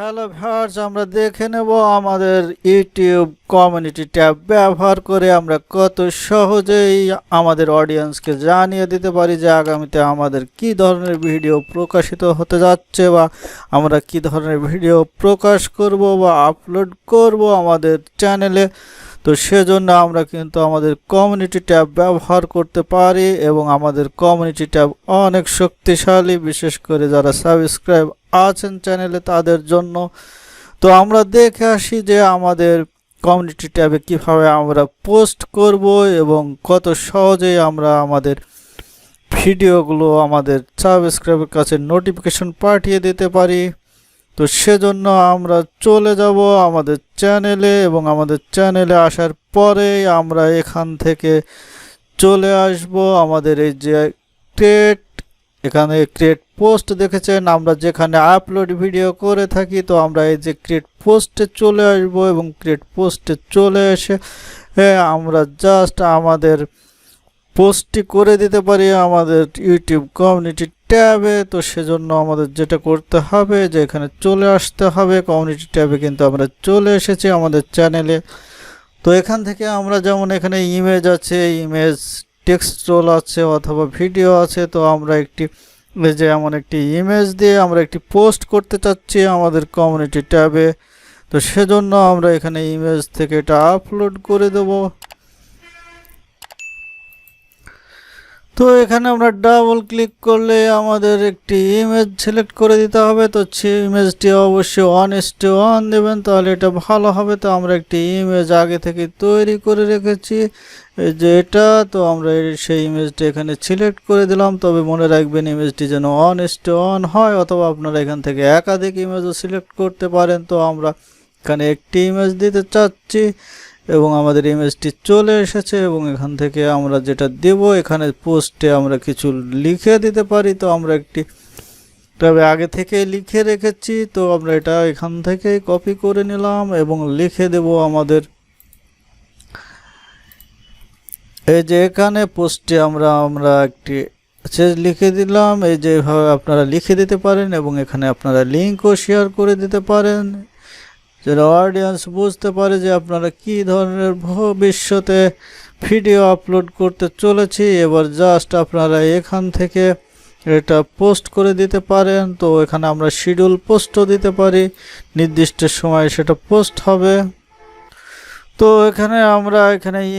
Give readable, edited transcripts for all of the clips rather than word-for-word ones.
Hello viewers, আমরা দেখে নেব আমাদের ইউটিউব কমিউনিটি ট্যাব ব্যবহার করে আমরা কত সহজেই আমাদের অডিয়েন্সকে জানিয়ে দিতে পারি যে আগামীতে আমাদের কি ধরনের ভিডিও প্রকাশিত হতে যাচ্ছে বা আমরা কি ধরনের ভিডিও প্রকাশ করব বা আপলোড করব আমাদের চ্যানেলে। তো সেজন্য আমরা কিন্তু আমাদের কমিউনিটি ট্যাব ব্যবহার করতে পারি এবং আমাদের কমিউনিটি ট্যাব অনেক শক্তিশালী, বিশেষ করে যারা সাবস্ক্রাইব আছেন চ্যানেলে তাদের জন্য। তো আমরা দেখে আসি যে আমাদের কমিউনিটি ট্যাবে কিভাবে আমরা পোস্ট করব এবং কত সহজেই আমরা আমাদের ভিডিওগুলো আমাদের সাবস্ক্রাইবের কাছে নোটিফিকেশন পাঠিয়ে দিতে পারি। তো সেজন্য আমরা চলে যাব আমাদের চ্যানেলে এবং আমাদের চ্যানেলে আসার পরেই আমরা এখান থেকে চলে আসব আমাদের এই যে এখানে ক্রিয়েট পোস্ট দেখেছেন, আমরা যেখানে আপলোড ভিডিও করে থাকি। তো আমরা এই যে ক্রিয়েট পোস্টে চলে আসব এবং ক্রিয়েট পোস্টে চলে এসে আমরা জাস্ট আমাদের পোস্টটি করে দিতে পারি আমাদের ইউটিউব কমিউনিটি ট্যাবে। তো সেজন্য আমাদের যেটা করতে হবে যে এখানে চলে আসতে হবে কমিউনিটি ট্যাবে, কিন্তু আমরা চলে এসেছি আমাদের চ্যানেলে। তো এখান থেকে আমরা যেমন এখানে ইমেজ আছে, ইমেজ টেক্সট রোল আছে অথবা ভিডিও আছে। তো আমরা একটি যে এমন একটি ইমেজ দিয়ে আমরা একটি পোস্ট করতে চাচ্ছি আমাদের কমিউনিটি ট্যাবে। তো সেজন্য আমরা এখানে ইমেজ থেকে এটা আপলোড করে দেব। তো এখানে আমরা ডাবল ক্লিক করলে আমাদের একটি ইমেজ সিলেক্ট করে দিতে হবে। তো সেই ইমেজটি অবশ্যই 1:1 দেবেন, তাহলে এটা ভালো হবে। তো আমরা একটি ইমেজ আগে থেকে তৈরি করে রেখেছি, এই যে এটা। তো আমরা সেই ইমেজটি এখানে সিলেক্ট করে দিলাম। তবে মনে রাখবেন ইমেজটি যেন 1:1 হয়, অথবা আপনারা এখান থেকে একাধিক ইমেজও সিলেক্ট করতে পারেন। তো আমরা এখানে একটি ইমেজ দিতে চাচ্ছি এবং আমাদের ইমেজটি চলে এসেছে এবং এখান থেকে আমরা যেটা দেব এখানে পোস্টে আমরা কিছু লিখে দিতে পারি। তো আমরা একটি তবে আগে থেকে লিখে রেখেছি, তো আমরা এটা এখান থেকে কপি করে নিলাম এবং লিখে দেব আমাদের এই যে এখানে পোস্টে আমরা একটি লিখে দিলাম। এই যে এভাবে আপনারা লিখে দিতে পারেন এবং এখানে আপনারা লিঙ্কও শেয়ার করে দিতে পারেন, যেন অডিয়েন্স বুঝতে পারে যে আপনারা কি ধরনের ভবিষ্যতে ভিডিও আপলোড করতে চলেছি। এবার জাস্ট আপনারা এখান থেকে এটা পোস্ট করে দিতে পারেন। তো এখানে আমরা শিডিউল পোস্টও দিতে পারি, নির্দিষ্ট সময়ে সেটা পোস্ট হবে। তো এখানে আমরা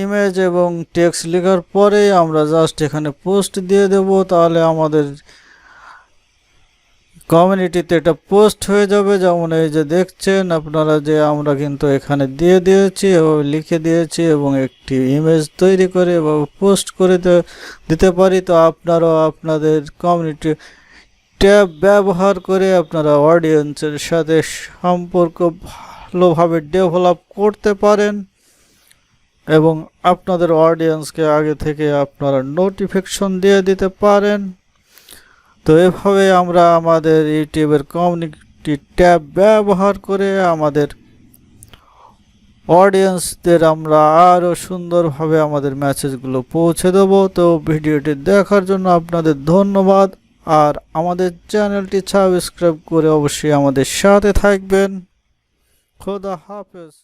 ইমেজ এবং টেক্সট লেখার পরে আমরা জাস্ট এখানে পোস্ট দিয়ে দেব, তাহলে আমাদের কমিউনিটিতে এটা পোস্ট হয়ে যাবে। যেমন এই যে দেখছেন আপনারা যে আমরা কিন্তু এখানে দিয়ে দিয়েছি এবং লিখে দিয়েছি এবং একটি ইমেজ তৈরি করে বা পোস্ট করে দিতে পারি। তো আপনারাও আপনাদের কমিউনিটি ট্যাব ব্যবহার করে আপনারা অডিয়েন্সের সাথে সম্পর্ক ভালোভাবে ডেভেলপ করতে পারেন এবং আপনাদের অডিয়েন্সকে আগে থেকে আপনারা নোটিফিকেশন দিয়ে দিতে পারেন। তো এভাবে আমরা আমাদের ইউটিউবের কমিউনিটি ট্যাব ব্যবহার করে আমাদের অডিয়েন্সদের আমরা আরও সুন্দরভাবে আমাদের মেসেজগুলো পৌঁছে দেব। তো ভিডিওটি দেখার জন্য আপনাদের ধন্যবাদ, আর আমাদের চ্যানেলটি সাবস্ক্রাইব করে অবশ্যই আমাদের সাথে থাকবেন। খোদা হাফেজ।